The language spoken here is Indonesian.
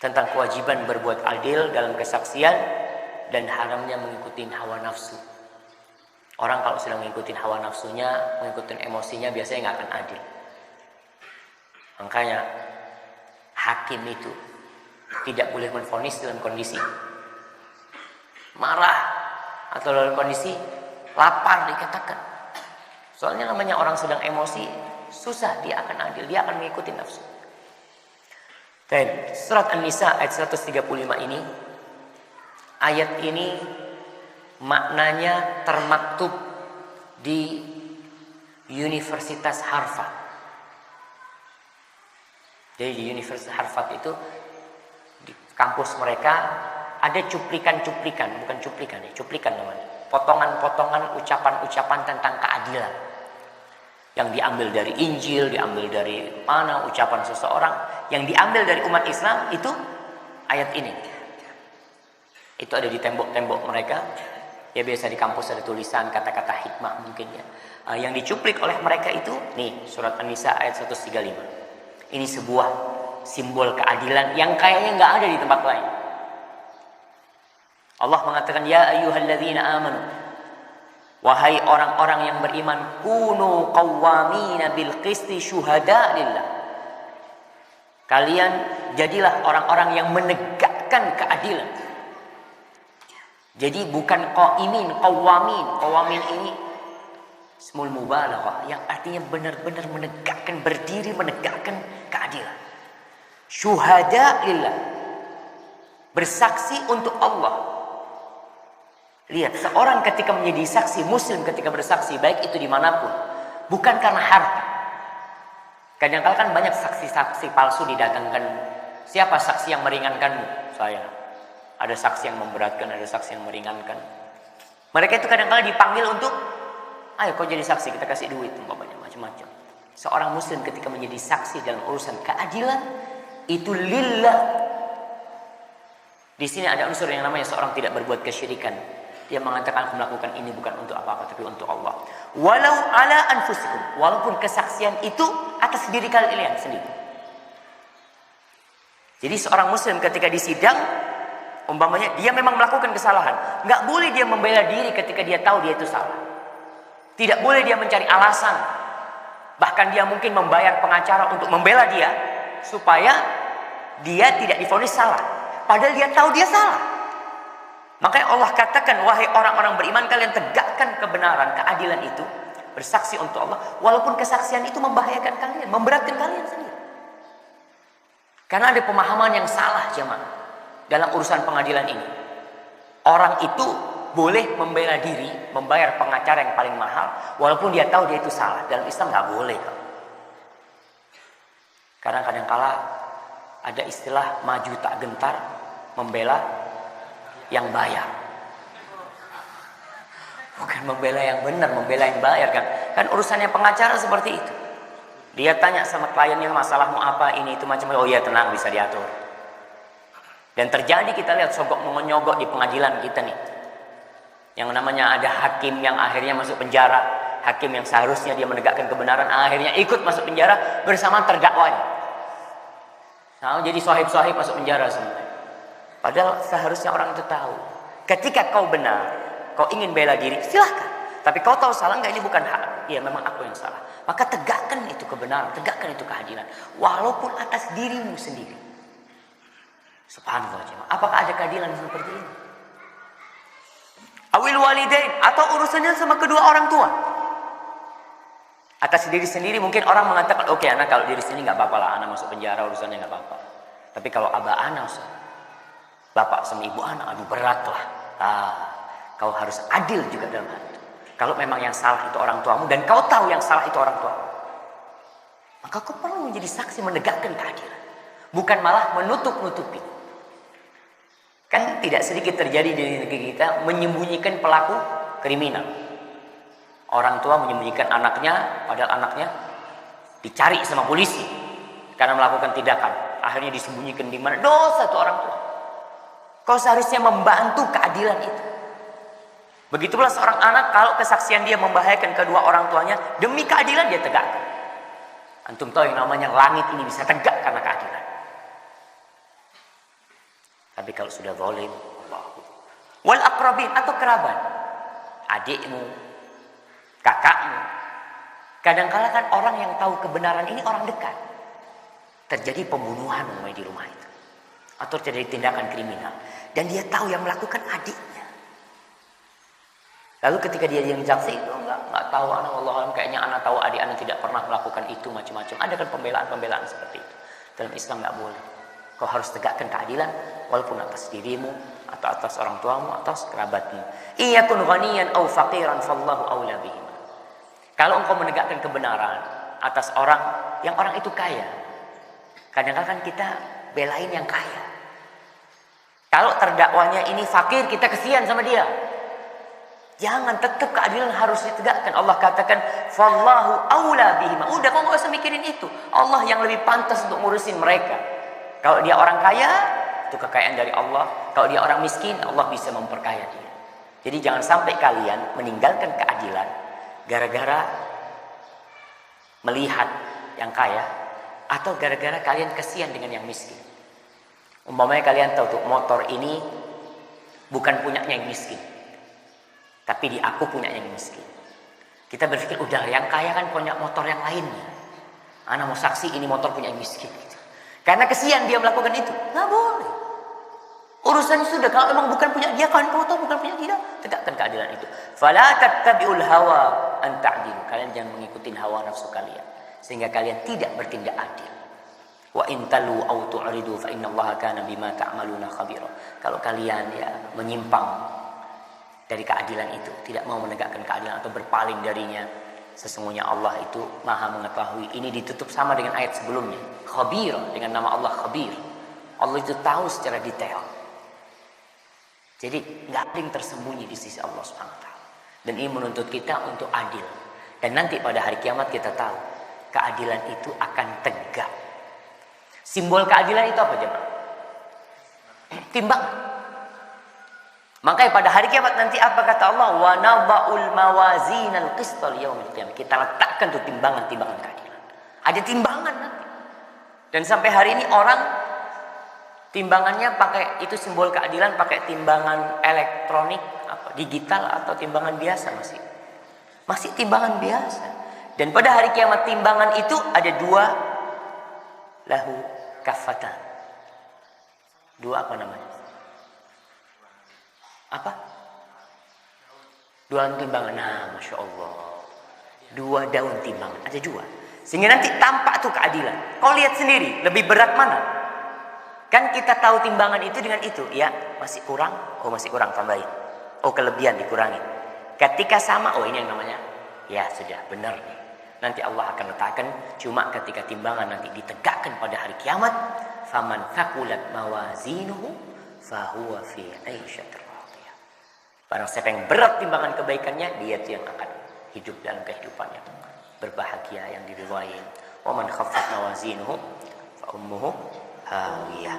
tentang kewajiban berbuat adil dalam kesaksian dan haramnya mengikuti hawa nafsu. Orang kalau sedang mengikuti hawa nafsunya, mengikuti emosinya, biasanya nggak akan adil. Makanya hakim itu tidak boleh menvonis dalam kondisi marah atau dalam kondisi lapar dikatakan. Soalnya namanya orang sedang emosi, susah dia akan adil, dia akan mengikuti nafsu. Dan surat An-Nisa ayat 135 ini, ayat ini maknanya termaktub di Universitas Harvard. Jadi di Universitas Harvard itu di kampus mereka ada cuplikan-cuplikan, bukan cuplikan ya, cuplikan namanya. Potongan-potongan ucapan-ucapan tentang keadilan. Yang diambil dari Injil, diambil dari mana ucapan seseorang, yang diambil dari umat Islam itu ayat ini. Itu ada di tembok-tembok mereka. Ya biasa di kampus ada tulisan kata-kata hikmah mungkin ya. Yang dicuplik oleh mereka itu nih surat An-Nisa ayat 135. Ini sebuah simbol keadilan yang kayaknya nggak ada di tempat lain. Allah mengatakan ya ayyuhalladzina amanu, wahai orang-orang yang beriman, kunu qawwamina bil qisti syuhada lillah. Kalian jadilah orang-orang yang menegakkan keadilan. Jadi bukan qaimin, qawwamin. Qawwamin ini ismul mubalaghah yang artinya benar-benar menegakkan, berdiri menegakkan keadilan. Syuhada lillah. Bersaksi untuk Allah. Lihat, seorang ketika menjadi saksi, muslim ketika bersaksi, baik itu dimanapun, bukan karena harta. Kadang-kadang kan banyak saksi-saksi palsu didatangkan. Siapa saksi yang meringankanmu? Saya. Ada saksi yang memberatkan, ada saksi yang meringankan. Mereka itu kadang-kadang dipanggil untuk, ayo kau jadi saksi, kita kasih duit, umpamanya macam-macam. Seorang muslim ketika menjadi saksi dalam urusan keadilan, itu lillah. Di sini ada unsur yang namanya seorang tidak berbuat kesyirikan. Dia mengatakan aku melakukan ini bukan untuk apa-apa tapi untuk Allah. Walau ala anfusikum, walaupun kesaksian itu atas diri kalian sendiri. Jadi seorang muslim ketika di sidang, umpamanya dia memang melakukan kesalahan, nggak boleh dia membela diri ketika dia tahu dia itu salah. Tidak boleh dia mencari alasan. Bahkan dia mungkin membayar pengacara untuk membela dia supaya dia tidak divonis salah. Padahal dia tahu dia salah. Makanya Allah katakan, wahai orang-orang beriman, kalian tegakkan kebenaran, keadilan itu, bersaksi untuk Allah, walaupun kesaksian itu membahayakan kalian, memberatkan kalian sendiri. Karena ada pemahaman yang salah jemaah dalam urusan pengadilan ini. Orang itu boleh membela diri, membayar pengacara yang paling mahal, walaupun dia tahu dia itu salah. Dalam Islam nggak boleh. Karena kadang-kala ada istilah maju tak gentar, membela yang bayar. Bukan membela yang benar, membela yang bayar kan. Kan urusannya pengacara seperti itu. Dia tanya sama kliennya masalahmu apa ini itu macam-macam. Oh iya tenang bisa diatur. Dan terjadi kita lihat sogok menyogok di pengadilan kita nih. Yang namanya ada hakim yang akhirnya masuk penjara. Hakim yang seharusnya dia menegakkan kebenaran akhirnya ikut masuk penjara bersama terdakwanya. Nah, jadi sohib-sohib masuk penjara semua. Padahal seharusnya orang itu tahu. Ketika kau benar, kau ingin bela diri, silahkan. Tapi kau tahu salah enggak, ini bukan hak. Iya memang aku yang salah. Maka tegakkan itu kebenaran, tegakkan itu keadilan. Walaupun atas dirimu sendiri. Subhanallah jemaah. Apakah ada keadilan seperti ini? Awil walidain, atau urusannya sama kedua orang tua. Atas diri sendiri mungkin orang mengatakan, oke anak kalau diri sendiri nggak apa-apa lah, anak masuk penjara urusannya nggak apa-apa. Tapi kalau abah anak, bapak sama ibu anak, aduh berat lah. Kau harus adil juga dalam hal itu. Kalau memang yang salah itu orang tuamu dan kau tahu yang salah itu orang tuamu, maka kau perlu menjadi saksi menegakkan keadilan, bukan malah menutup-nutupi. Kan tidak sedikit terjadi di negeri kita menyembunyikan pelaku kriminal. Orang tua menyembunyikan anaknya, padahal anaknya dicari sama polisi karena melakukan tindakan. Akhirnya disembunyikan di mana? Dosa itu orang tua. Kau seharusnya membantu keadilan itu. Begitu pula seorang anak kalau kesaksian dia membahayakan kedua orang tuanya, demi keadilan dia tegakkan. Antum tahu yang namanya langit ini bisa tegak karena keadilan. Tapi kalau sudah zalim, Allah. Wal aqrabin atau kerabat, adikmu, kakakmu. Kadang-kala kan orang yang tahu kebenaran ini orang dekat. Terjadi pembunuhan di rumah itu. Atau terjadi tindakan kriminal. Dan dia tahu yang melakukan adiknya. Lalu ketika dia yang saksi itu enggak tahu anak Allah, kayaknya anak tahu adik anak tidak pernah melakukan itu macam-macam. Ada kan pembelaan-pembelaan seperti itu. Dalam Islam enggak boleh. Kau harus tegakkan keadilan walaupun atas dirimu atau atas orang tuamu, atas kerabatmu. Iyakun ghaniyan aw faqiran fallahu aula bihim. Kalau engkau menegakkan kebenaran atas orang yang orang itu kaya. Kadang-kadang kan kita belain yang kaya. Kalau terdakwanya ini fakir, kita kesian sama dia. Jangan, tetap keadilan harus ditegakkan. Allah katakan, "Fallahu aula bihima." Udah, kau nggak usah mikirin itu. Allah yang lebih pantas untuk ngurusin mereka. Kalau dia orang kaya, itu kekayaan dari Allah. Kalau dia orang miskin, Allah bisa memperkaya dia. Jadi jangan sampai kalian meninggalkan keadilan gara-gara melihat yang kaya atau gara-gara kalian kesian dengan yang miskin. Umpamanya kalian tahu tuh motor ini bukan punyanya yang miskin, tapi di aku punya yang miskin. Kita berpikir udah yang kaya kan punya motor yang lainnya. Anak mau saksi ini motor punya yang miskin. Gitu. Karena kesian dia melakukan itu, nggak boleh. Urusannya sudah, kalau memang bukan punya dia, kalian motor bukan punya dia, tegakkan keadilan itu. Fala tattabi'ul hawa an ta'dilu. Kalian jangan mengikuti hawa nafsu kalian sehingga kalian tidak bertindak adil. Wa in talu aw tu'ridu fa innallaha kana bima ta'maluna khabira. Kalau kalian ya menyimpang dari keadilan itu, tidak mau menegakkan keadilan atau berpaling darinya, sesungguhnya Allah itu Maha mengetahui. Ini ditutup sama dengan ayat sebelumnya, Khabir, dengan nama Allah Khabir. Allah itu tahu secara detail. Jadi nggak ada yang tersembunyi di sisi Allah Subhanahu wa taala. Dan ini menuntut kita untuk adil. Dan nanti pada hari kiamat kita tahu keadilan itu akan tegak. Simbol keadilan itu apa jemaah? Timbangan. Makanya pada hari kiamat nanti apa kata Allah? Wa nadha'ul mawazinal qista liyaumil qiyamah. Kita letakkan tuh timbangan-timbangan keadilan. Ada timbangan nanti. Dan sampai hari ini orang timbangannya pakai itu simbol keadilan, pakai timbangan elektronik, apa digital atau timbangan biasa masih timbangan biasa. Dan pada hari kiamat timbangan itu ada dua, lahu kafatan. Dua apa namanya? Apa? Dua timbangan. Nah, masya Allah. Dua daun timbangan, ada dua. Sehingga nanti tampak tuh keadilan. Kau lihat sendiri, lebih berat mana? Kan kita tahu timbangan itu dengan itu, ya masih kurang, oh masih kurang tambahin, oh kelebihan dikurangi. Ketika sama, oh ini yang namanya, ya sudah benar nih. Nanti Allah akan letakkan, cuma ketika timbangan nanti ditegakkan pada hari kiamat, faman thaqulat mawazinuhu fahuwa fi 'aisyatir radiyah. Barang siapa yang berat timbangan kebaikannya, dia itu yang akan hidup dalam kehidupan yang berbahagia, yang diridhai. Wa man khaffat mawazinuhu fa ummuhu hawiyah.